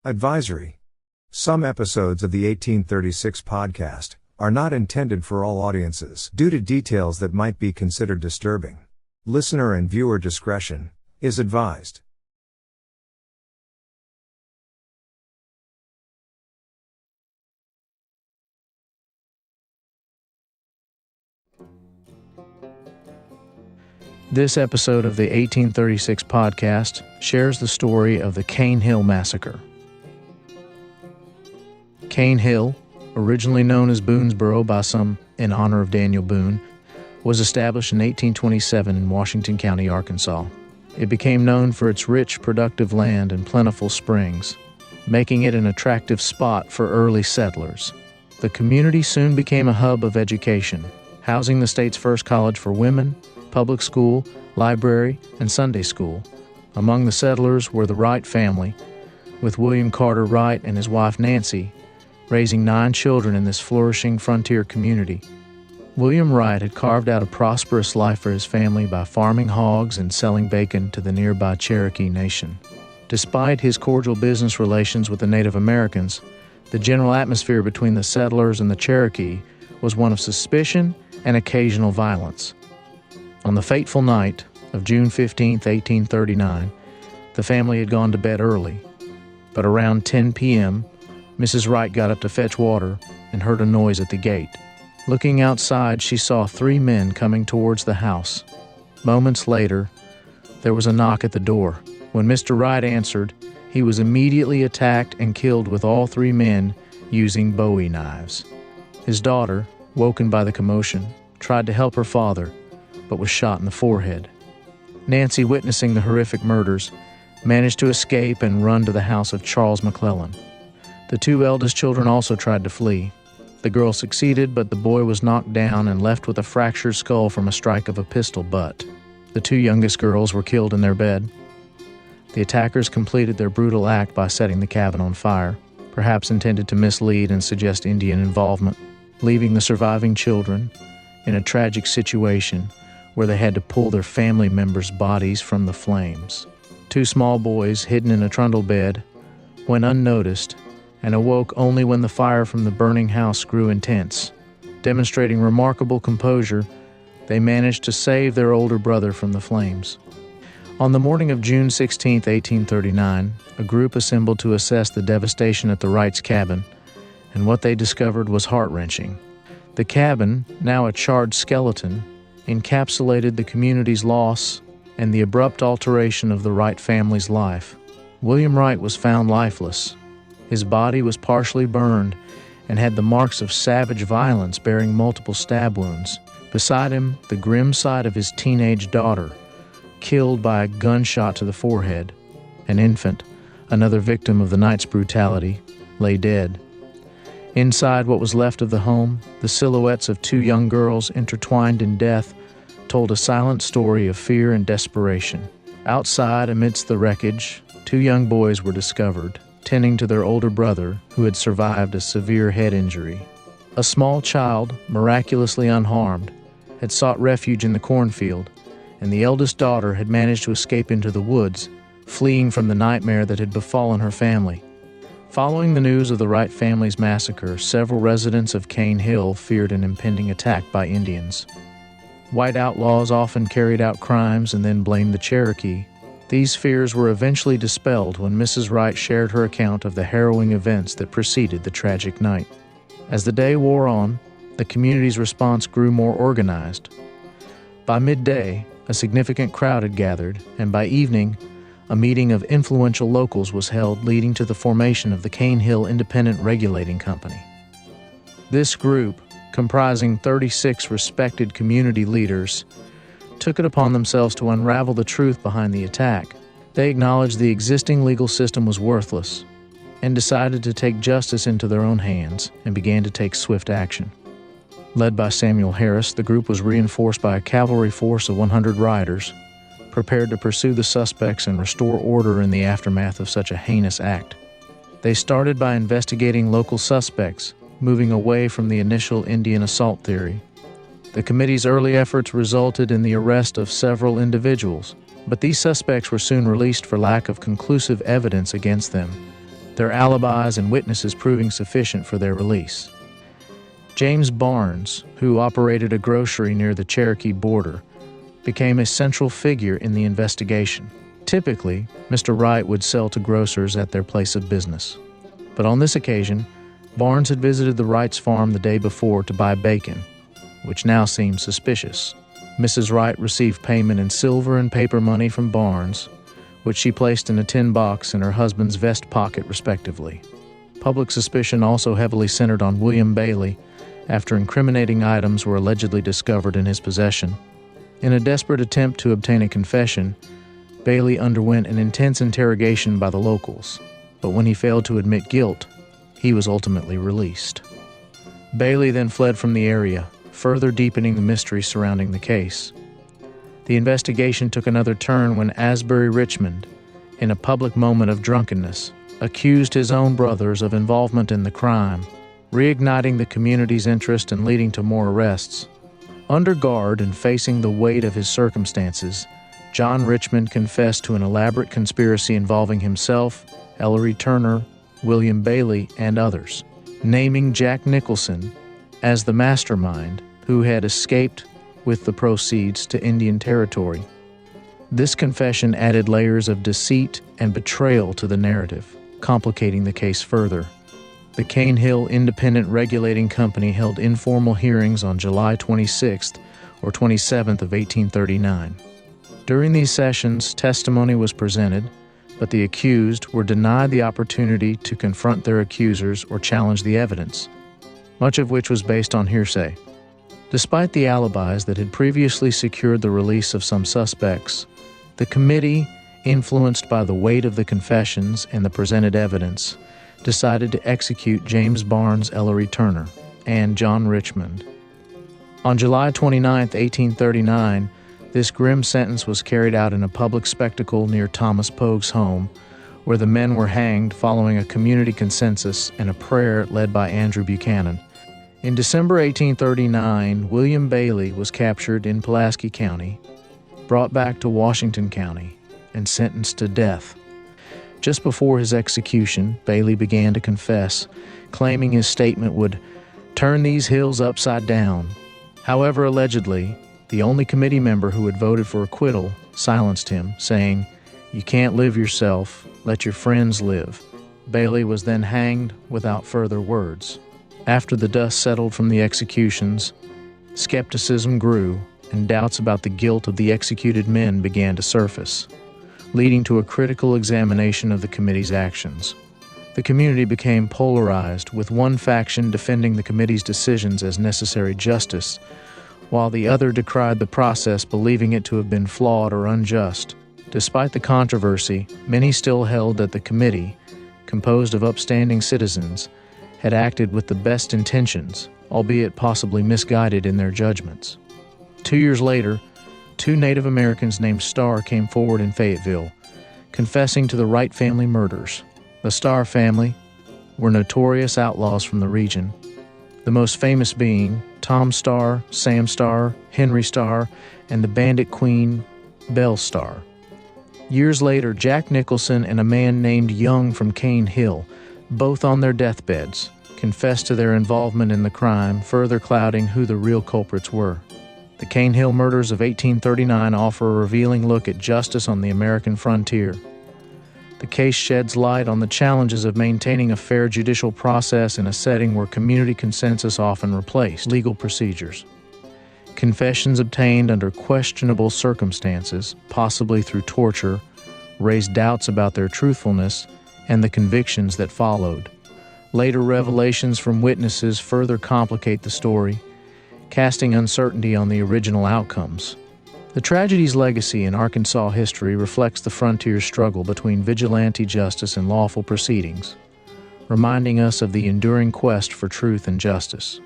Advisory. Some episodes of the 1836 podcast are not intended for all audiences due to details that might be considered disturbing. Listener and viewer discretion is advised. This episode of the 1836 podcast shares the story of the Cane Hill Massacre. Cane Hill, originally known as Boonesboro by some in honor of Daniel Boone, was established in 1827 in Washington County, Arkansas. It became known for its rich, productive land and plentiful springs, making it an attractive spot for early settlers. The community soon became a hub of education, housing the state's first college for women, public school, library, and Sunday school. Among the settlers were the Wright family, with William Carter Wright and his wife Nancy raising 9 children in this flourishing frontier community. William Wright had carved out a prosperous life for his family by farming hogs and selling bacon to the nearby Cherokee Nation. Despite his cordial business relations with the Native Americans, the general atmosphere between the settlers and the Cherokee was one of suspicion and occasional violence. On the fateful night of June 15, 1839, the family had gone to bed early, but around 10 p.m., Mrs. Wright got up to fetch water and heard a noise at the gate. Looking outside, she saw 3 men coming towards the house. Moments later, there was a knock at the door. When Mr. Wright answered, he was immediately attacked and killed with all 3 men using Bowie knives. His daughter, woken by the commotion, tried to help her father, but was shot in the forehead. Nancy, witnessing the horrific murders, managed to escape and run to the house of Charles McClellan. The 2 eldest children also tried to flee. The girl succeeded, but the boy was knocked down and left with a fractured skull from a strike of a pistol butt. The 2 youngest girls were killed in their bed. The attackers completed their brutal act by setting the cabin on fire, perhaps intended to mislead and suggest Indian involvement, leaving the surviving children in a tragic situation where they had to pull their family members' bodies from the flames. 2 small boys, hidden in a trundle bed, went unnoticed and awoke only when the fire from the burning house grew intense. Demonstrating remarkable composure, they managed to save their older brother from the flames. On the morning of June 16, 1839, a group assembled to assess the devastation at the Wrights' cabin, and what they discovered was heart-wrenching. The cabin, now a charred skeleton, encapsulated the community's loss and the abrupt alteration of the Wright family's life. William Wright was found lifeless. His body was partially burned and had the marks of savage violence, bearing multiple stab wounds. Beside him, the grim sight of his teenage daughter, killed by a gunshot to the forehead. An infant, another victim of the night's brutality, lay dead. Inside what was left of the home, the silhouettes of 2 young girls intertwined in death told a silent story of fear and desperation. Outside, amidst the wreckage, 2 young boys were discovered, tending to their older brother, who had survived a severe head injury. A small child, miraculously unharmed, had sought refuge in the cornfield, and the eldest daughter had managed to escape into the woods, fleeing from the nightmare that had befallen her family. Following the news of the Wright family's massacre, several residents of Cane Hill feared an impending attack by Indians. White outlaws often carried out crimes and then blamed the Cherokee. These fears were eventually dispelled when Mrs. Wright shared her account of the harrowing events that preceded the tragic night. As the day wore on, the community's response grew more organized. By midday, a significant crowd had gathered, and by evening, a meeting of influential locals was held, leading to the formation of the Cane Hill Independent Regulating Company. This group, comprising 36 respected community leaders, took it upon themselves to unravel the truth behind the attack. They acknowledged the existing legal system was worthless and decided to take justice into their own hands and began to take swift action. Led by Samuel Harris, the group was reinforced by a cavalry force of 100 riders, prepared to pursue the suspects and restore order in the aftermath of such a heinous act. They started by investigating local suspects, moving away from the initial Indian assault theory. The committee's early efforts resulted in the arrest of several individuals, but these suspects were soon released for lack of conclusive evidence against them. their alibis and witnesses proving sufficient for their release. James Barnes, who operated a grocery near the Cherokee border, became a central figure in the investigation. Typically, Mr. Wright would sell to grocers at their place of business. But on this occasion, Barnes had visited the Wright's farm the day before to buy bacon, which now seemed suspicious. Mrs. Wright received payment in silver and paper money from Barnes, which she placed in a tin box in her husband's vest pocket, respectively. Public suspicion also heavily centered on William Bailey after incriminating items were allegedly discovered in his possession. In a desperate attempt to obtain a confession, Bailey underwent an intense interrogation by the locals, but when he failed to admit guilt, he was ultimately released. Bailey then fled from the area, further deepening the mystery surrounding the case. The investigation took another turn when Asbury Richmond, in a public moment of drunkenness, accused his own brothers of involvement in the crime, reigniting the community's interest and leading to more arrests. Under guard and facing the weight of his circumstances, John Richmond confessed to an elaborate conspiracy involving himself, Ellery Turner, William Bailey, and others, naming Jack Nicholson as the mastermind who had escaped with the proceeds to Indian Territory. This confession added layers of deceit and betrayal to the narrative, complicating the case further. The Cane Hill Independent Regulating Company held informal hearings on July 26th or 27th of 1839. During these sessions, testimony was presented, but the accused were denied the opportunity to confront their accusers or challenge the evidence, much of which was based on hearsay. Despite the alibis that had previously secured the release of some suspects, the committee, influenced by the weight of the confessions and the presented evidence, decided to execute James Barnes Ellery Turner and John Richmond. On July 29, 1839, this grim sentence was carried out in a public spectacle near Thomas Pogue's home, where the men were hanged following a community consensus and a prayer led by Andrew Buchanan. In December 1839, William Bailey was captured in Pulaski County, brought back to Washington County, and sentenced to death. Just before his execution, Bailey began to confess, claiming his statement would turn these hills upside down. However, allegedly, the only committee member who had voted for acquittal silenced him, saying, "You can't live yourself, let your friends live." Bailey was then hanged without further words. After the dust settled from the executions, skepticism grew and doubts about the guilt of the executed men began to surface, leading to a critical examination of the committee's actions. The community became polarized, with one faction defending the committee's decisions as necessary justice, while the other decried the process, believing it to have been flawed or unjust. Despite the controversy, many still held that the committee, composed of upstanding citizens, had acted with the best intentions, albeit possibly misguided in their judgments. 2 years later, 2 Native Americans named Starr came forward in Fayetteville, confessing to the Wright family murders. The Starr family were notorious outlaws from the region, the most famous being Tom Starr, Sam Starr, Henry Starr, and the bandit queen Belle Starr. Years later, Jack Nicholson and a man named Young from Cane Hill, both on their deathbeds, confessed to their involvement in the crime, further clouding who the real culprits were. The Cane Hill murders of 1839 offer a revealing look at justice on the American frontier. The case sheds light on the challenges of maintaining a fair judicial process in a setting where community consensus often replaced legal procedures. Confessions obtained under questionable circumstances, possibly through torture, raised doubts about their truthfulness and the convictions that followed. Later revelations from witnesses further complicate the story, casting uncertainty on the original outcomes. The tragedy's legacy in Arkansas history reflects the frontier's struggle between vigilante justice and lawful proceedings, reminding us of the enduring quest for truth and justice.